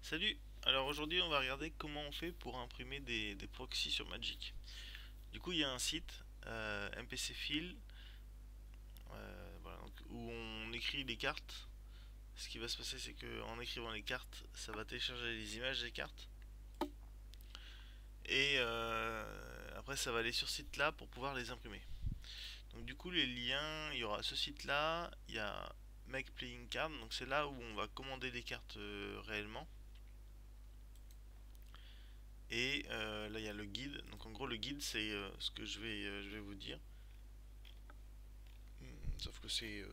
Salut! Alors aujourd'hui on va regarder comment on fait pour imprimer des proxys sur Magic. Du coup il y a un site MPCFile voilà, donc, où on écrit les cartes. Ce qui va se passer c'est qu'en écrivant les cartes ça va télécharger les images des cartes. Et après ça va aller sur ce site là pour pouvoir les imprimer. Donc du coup les liens, il y aura ce site là, il y a Make Playing Card, donc c'est là où on va commander les cartes réellement. Et là il y a le guide. Donc en gros le guide c'est ce que je vais vous dire. Sauf que c'est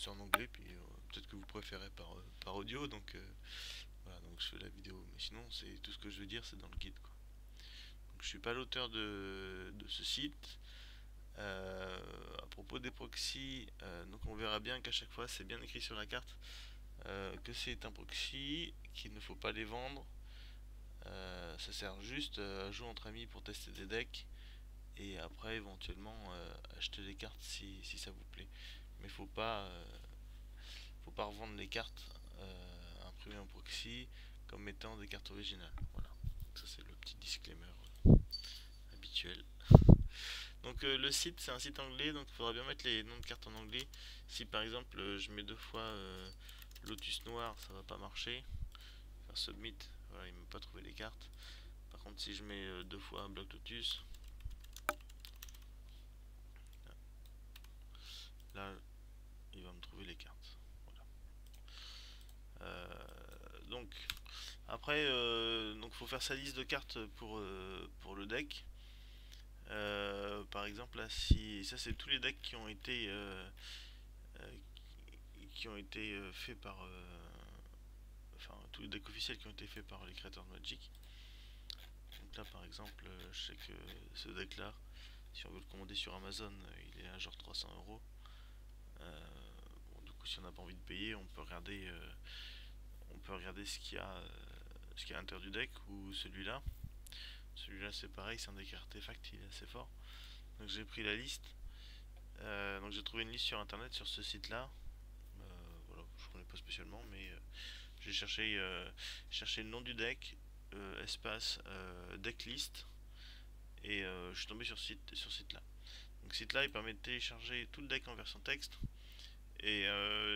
en anglais, puis peut-être que vous préférez par audio, donc voilà, donc je fais la vidéo. Mais sinon c'est tout ce que je veux dire c'est dans le guide quoi. Donc je suis pas l'auteur de ce site. À propos des proxys, donc on verra bien qu'à chaque fois c'est bien écrit sur la carte que c'est un proxy, qu'il ne faut pas les vendre. Ça sert juste à jouer entre amis pour tester des decks et après éventuellement acheter les cartes si ça vous plaît. Mais faut pas revendre les cartes imprimées en proxy comme étant des cartes originales. Voilà, ça c'est le petit disclaimer habituel. Donc le site c'est un site anglais, donc il faudra bien mettre les noms de cartes en anglais. Si par exemple je mets deux fois Lotus Noir, ça va pas marcher. Faire submit, voilà, il ne m'a pas trouvé les cartes. Par contre si je mets deux fois Black Lotus, là il va me trouver les cartes. Voilà. Donc après, donc faut faire sa liste de cartes pour le deck. Par exemple là, si ça c'est tous les decks euh, qui ont été faits par, enfin tous les decks officiels qui ont été faits par les créateurs de Magic. Donc là par exemple, je sais que ce deck là, si on veut le commander sur Amazon, il est à genre 300 €. Bon, du coup si on n'a pas envie de payer, on peut regarder ce qu'il y a à l'intérieur du deck ou celui-là. Celui-là c'est pareil, c'est un deck artefact, il est assez fort. Donc j'ai pris la liste. Donc j'ai trouvé une liste sur internet sur ce site-là. Voilà, je connais pas spécialement, mais j'ai cherché le nom du deck, espace deck list, et je suis tombé sur ce site-là. Donc ce site-là, il permet de télécharger tout le deck en version texte. Et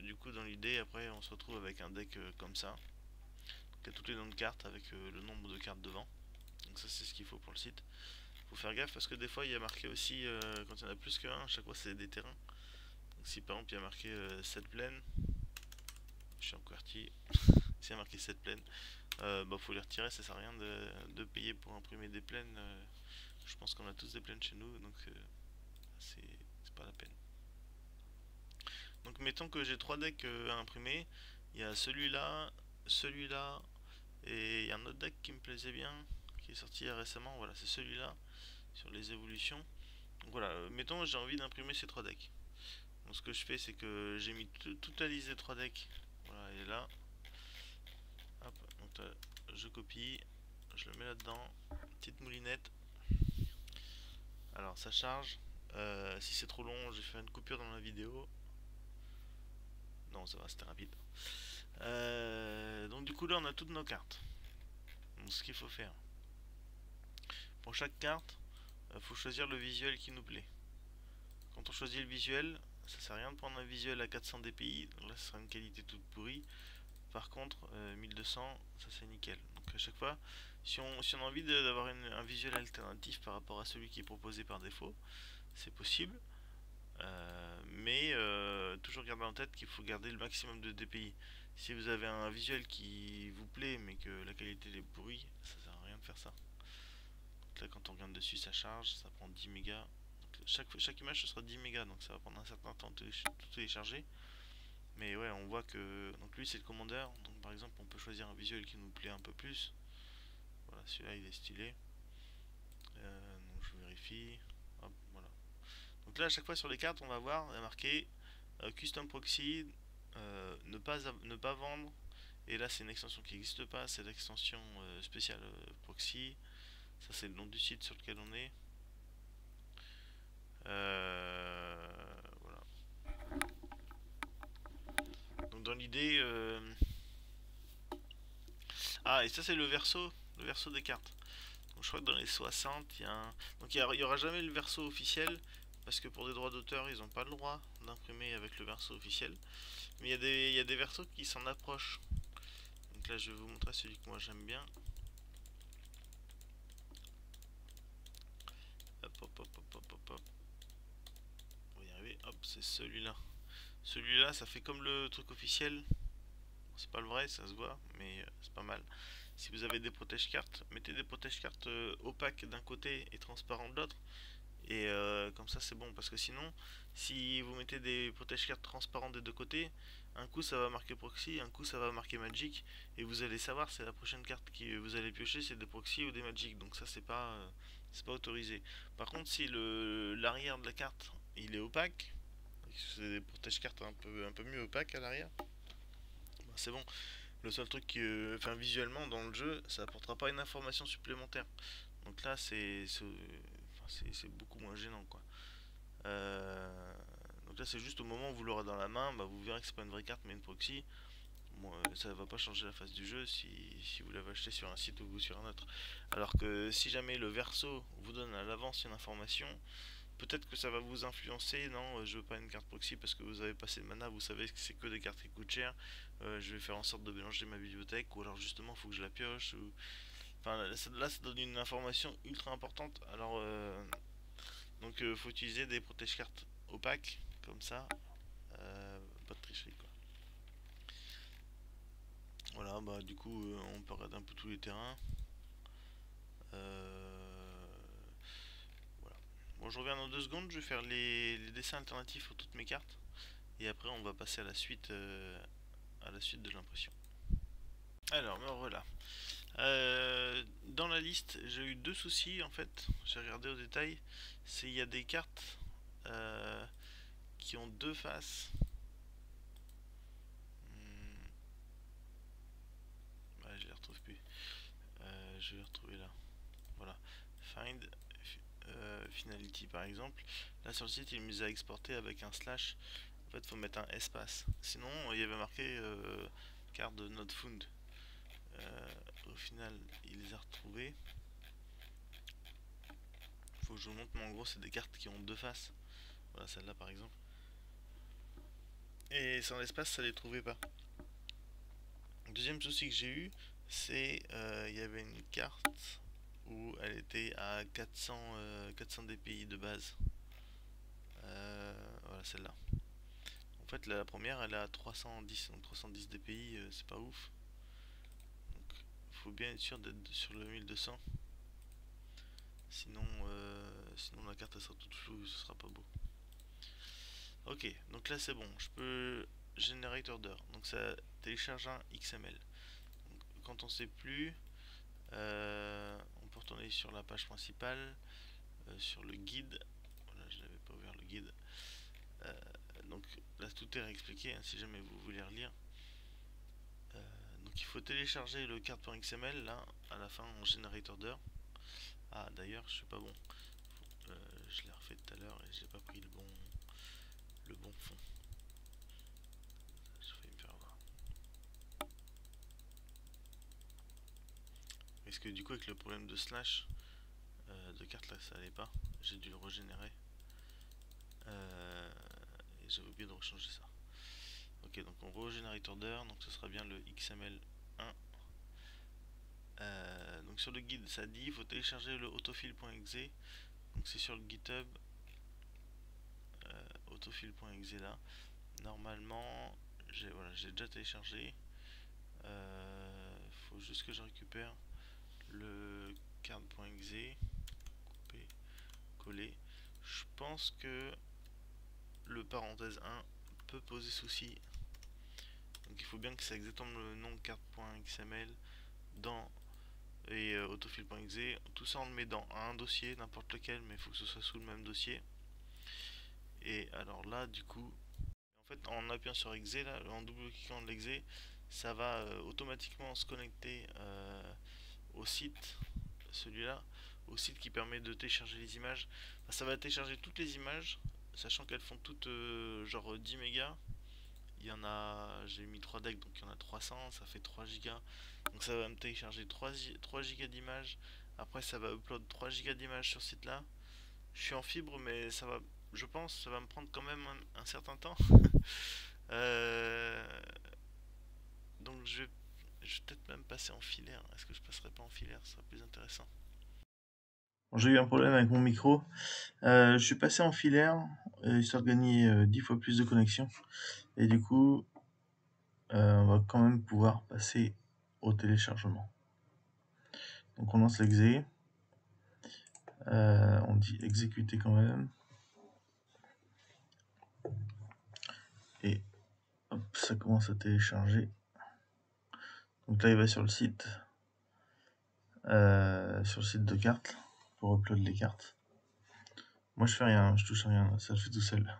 du coup, dans l'idée, après, on se retrouve avec un deck comme ça. Donc, il y a tous les noms de cartes avec le nombre de cartes devant. Donc ça, c'est ce qu'il faut pour le site. Faut faire gaffe parce que des fois, il y a marqué aussi, quand il y en a plus qu'un, à chaque fois, c'est des terrains. Donc si par exemple, il y a marqué 7 plaines, je suis en QWERTY, s'il y a marqué 7 plaines, bah faut les retirer, ça sert à rien de payer pour imprimer des plaines. Je pense qu'on a tous des plaines chez nous, donc c'est pas la peine. Donc mettons que j'ai trois decks à imprimer. Il y a celui-là, celui-là, et il y a un autre deck qui me plaisait bien, qui est sorti récemment. Voilà, c'est celui-là, sur les évolutions. Donc voilà, mettons j'ai envie d'imprimer ces trois decks. Donc ce que je fais, c'est que j'ai mis toute la liste des trois decks. Voilà, elle est là. Hop, donc là, je copie, je le mets là-dedans. Petite moulinette. Alors ça charge. Si c'est trop long, je vais faire une coupure dans la vidéo. Non, ça va, c'était rapide. Donc du coup là on a toutes nos cartes. Donc ce qu'il faut faire. Pour chaque carte, il faut choisir le visuel qui nous plaît. Quand on choisit le visuel, ça sert à rien de prendre un visuel à 400 dpi. Donc là ce sera une qualité toute pourrie. Par contre 1200, ça c'est nickel. Donc à chaque fois, si on a envie d'avoir un visuel alternatif par rapport à celui qui est proposé par défaut, c'est possible. Mais toujours garder en tête qu'il faut garder le maximum de dpi. Si vous avez un visuel qui vous plaît mais que la qualité est pourrie, ça sert à rien de faire ça. Donc là quand on regarde dessus ça charge, ça prend 10 mégas. Donc chaque image ce sera 10 mégas, donc ça va prendre un certain temps de tout télécharger. Mais ouais, on voit que donc lui c'est le commandeur. Donc par exemple on peut choisir un visuel qui nous plaît un peu plus. Voilà, celui-là il est stylé. Donc je vérifie. Hop, voilà. Donc là à chaque fois sur les cartes on va voir, il y a marqué Custom Proxy, ne pas vendre. Et là c'est une extension qui n'existe pas, c'est l'extension spéciale Proxy. Ça c'est le nom du site sur lequel on est. Voilà. Donc dans l'idée, Ah, et ça c'est le verso des cartes. Donc je crois que dans les 60, il y a un... Donc il y aura jamais le verso officiel, parce que pour des droits d'auteur, ils n'ont pas le droit d'imprimer avec le verso officiel. Mais il y a des versos qui s'en approchent. Donc là, je vais vous montrer celui que moi j'aime bien. Hop, hop, hop, hop, hop, hop, hop. On va y arriver. Hop, c'est celui-là. Celui-là, ça fait comme le truc officiel. C'est pas le vrai, ça se voit, mais c'est pas mal. Si vous avez des protège-cartes, mettez des protège-cartes opaques d'un côté et transparents de l'autre. Et comme ça c'est bon, parce que sinon, si vous mettez des protège-cartes transparents des deux côtés, un coup ça va marquer proxy, un coup ça va marquer magic, et vous allez savoir c'est la prochaine carte que vous allez piocher, c'est des proxy ou des magic, donc ça c'est pas autorisé. Par contre, si le l'arrière de la carte il est opaque, c'est des protège-cartes un peu mieux opaques à l'arrière, bah, c'est bon. Le seul truc enfin visuellement dans le jeu, ça apportera pas une information supplémentaire. Donc là c'est beaucoup moins gênant quoi. Euh, donc là c'est juste au moment où vous l'aurez dans la main, bah, vous verrez que c'est pas une vraie carte mais une proxy. Bon, ça va pas changer la face du jeu si vous l'avez acheté sur un site ou sur un autre. Alors que si jamais le verso vous donne à l'avance une information, peut-être que ça va vous influencer. Non, je veux pas une carte proxy parce que vous avez passé le mana, vous savez que c'est que des cartes qui coûtent cher. Je vais faire en sorte de mélanger ma bibliothèque, ou alors justement il faut que je la pioche. Enfin là ça donne une information ultra importante. Alors donc faut utiliser des protège-cartes opaques comme ça, pas de tricherie quoi. Voilà, bah du coup on peut regarder un peu tous les terrains. Euh, voilà. Bon, je reviens dans 2 secondes, je vais faire les dessins alternatifs pour toutes mes cartes et après on va passer à la suite de l'impression. Alors, me voilà. Dans la liste, j'ai eu 2 soucis en fait. J'ai regardé au détail. C'est il y a des cartes euh, qui ont 2 faces. Hmm, ouais, je les retrouve plus. Je vais les retrouver là. Voilà. Find Finality par exemple. Là sur le site, il me les a exportés avec un slash. En fait, faut mettre un espace. Sinon, il y avait marqué card not found. Au final, il les a retrouvés. Faut que je vous montre, mais en gros, c'est des cartes qui ont 2 faces. Voilà, celle-là par exemple. Et sans l'espace, ça les trouvait pas. Deuxième souci que j'ai eu, c'est il y avait une carte où elle était à 400 dpi de base. Voilà celle-là. En fait la première elle est à 310, donc 310 dpi c'est pas ouf. Donc il faut bien être sûr d'être sur le 1200. Sinon la carte elle sera toute floue, ce sera pas beau. Ok, donc là c'est bon, je peux générateur d'heures. Donc ça télécharge un XML. Donc, quand on sait plus, on peut retourner sur la page principale, sur le guide. Voilà, je n'avais pas ouvert le guide. Euh, donc là tout est réexpliqué hein, si jamais vous voulez relire. Donc il faut télécharger le card.xml là à la fin en générateur d'heures. Ah d'ailleurs je suis pas bon. Je l'ai refait tout à l'heure et j'ai pas pris le bon fond. J'ai failli me faire avoir. Est-ce que du coup avec le problème de slash de carte là ça allait pas. J'ai dû le régénérer. Et j'avais oublié de rechanger ça. Ok, donc on régénérateur d'heures, donc ce sera bien le XML1. Donc sur le guide ça dit il faut télécharger le autofill.exe. Donc c'est sur le GitHub autofill.exe là. Normalement j'ai déjà téléchargé. Faut juste que je récupère le card.exe, couper, coller. Je pense que le parenthèse 1 peut poser souci. Donc il faut bien que c'est exactement le nom card.xml dans et autofill.exe. Tout ça on le met dans un dossier, n'importe lequel, mais il faut que ce soit sous le même dossier. Et alors là du coup, en fait en appuyant sur exe là, en double-cliquant l'exe, ça va automatiquement se connecter au site, celui-là, au site qui permet de télécharger les images. Enfin, ça va télécharger toutes les images, sachant qu'elles font toutes genre 10 mégas. il y en a, j'ai mis 3 decks, donc il y en a 300, ça fait 3 gigas. Donc ça va me télécharger 3 gigas d'images. Après, ça va upload 3 gigas d'images sur ce site-là. Je suis en fibre, mais ça va, je pense, ça va me prendre quand même un certain temps. Euh, donc je vais peut-être même passer en filaire. Est-ce que je passerai pas en filaire? Ce serait plus intéressant. Bon, j'ai eu un problème avec mon micro. Je suis passé en filaire, histoire de gagner 10 fois plus de connexion. Et du coup, on va quand même pouvoir passer au téléchargement. Donc on lance l'exé. On dit exécuter quand même. Et hop, ça commence à télécharger. Donc là, il va sur le site de cartes pour upload les cartes. Moi, je fais rien, je touche à rien, ça le fait tout seul.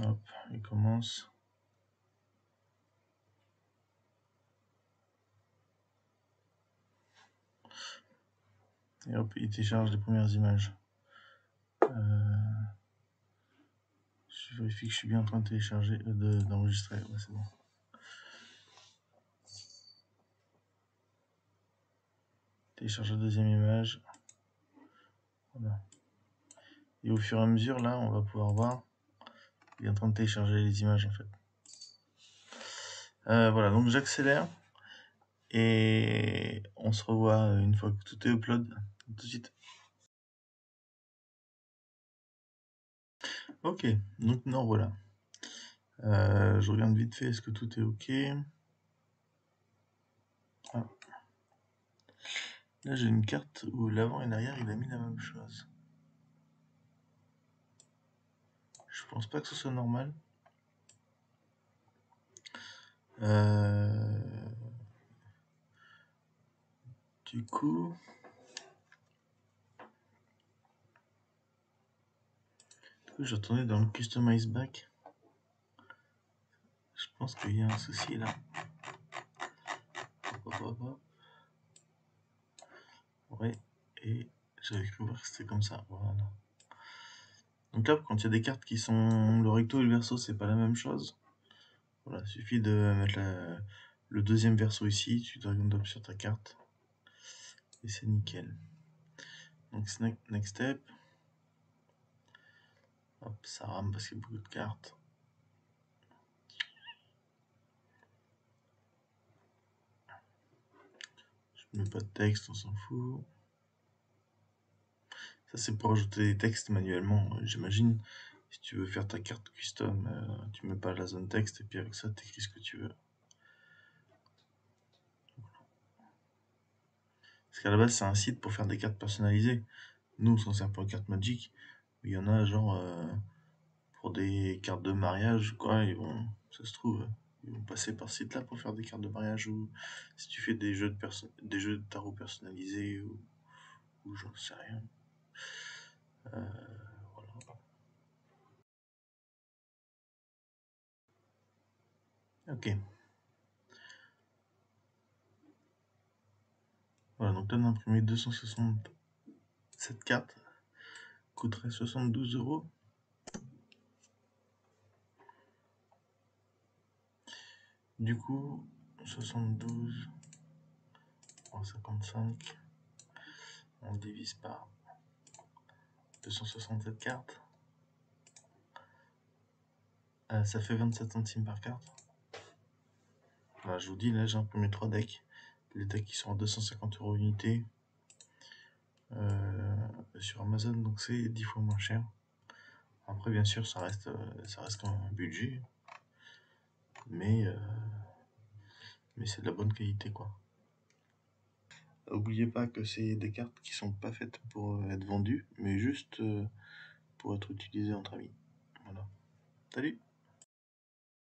Hop, il commence. Et hop, il télécharge les premières images. Je vérifie que je suis bien en train de télécharger, d'enregistrer. Ouais, c'est bon. Télécharge la deuxième image. Voilà. Et au fur et à mesure, là, on va pouvoir voir. Il est en train de télécharger les images en fait. Voilà, donc j'accélère. Et on se revoit une fois que tout est upload. Tout de suite. Ok, donc non, voilà. Je regarde vite fait, est-ce que tout est ok? Ah. Là, j'ai une carte où l'avant et l'arrière, il a mis la même chose. Je pense pas que ce soit normal. Du coup, je retournais dans le Customize Back. Je pense qu'il y a un souci là. Ouais, et j'avais cru voir que c'était comme ça. Voilà. Donc là, quand il y a des cartes qui sont le recto et le verso, c'est pas la même chose. Voilà, il suffit de mettre le deuxième verso ici, tu drag and drop sur ta carte. Et c'est nickel. Donc next step. Hop, ça rame parce qu'il y a beaucoup de cartes. Je mets pas de texte, on s'en fout. Ça c'est pour ajouter des textes manuellement, j'imagine. Si tu veux faire ta carte custom, tu mets pas la zone texte et puis avec ça t'écris ce que tu veux. Parce qu'à la base c'est un site pour faire des cartes personnalisées. Nous on s'en sert pour les cartes Magic. Il y en a genre pour des cartes de mariage, quoi, ça se trouve, ils vont passer par ce site-là pour faire des cartes de mariage, ou si tu fais des jeux de tarot personnalisés, ou j'en sais rien. Voilà. Ok. Voilà, donc là on a imprimé 267 cartes, coûterait 72 €. Du coup, 72 en 55, on le divise par 267 cartes. Ça fait 27 centimes par carte. Voilà, je vous dis, là j'ai imprimé 3 decks. Les decks qui sont à 250 € unité sur Amazon, donc c'est 10 fois moins cher. Après, bien sûr, ça reste quand même un budget, mais c'est de la bonne qualité, quoi. N'oubliez pas que c'est des cartes qui sont pas faites pour être vendues, mais juste pour être utilisées entre amis. Voilà. Salut!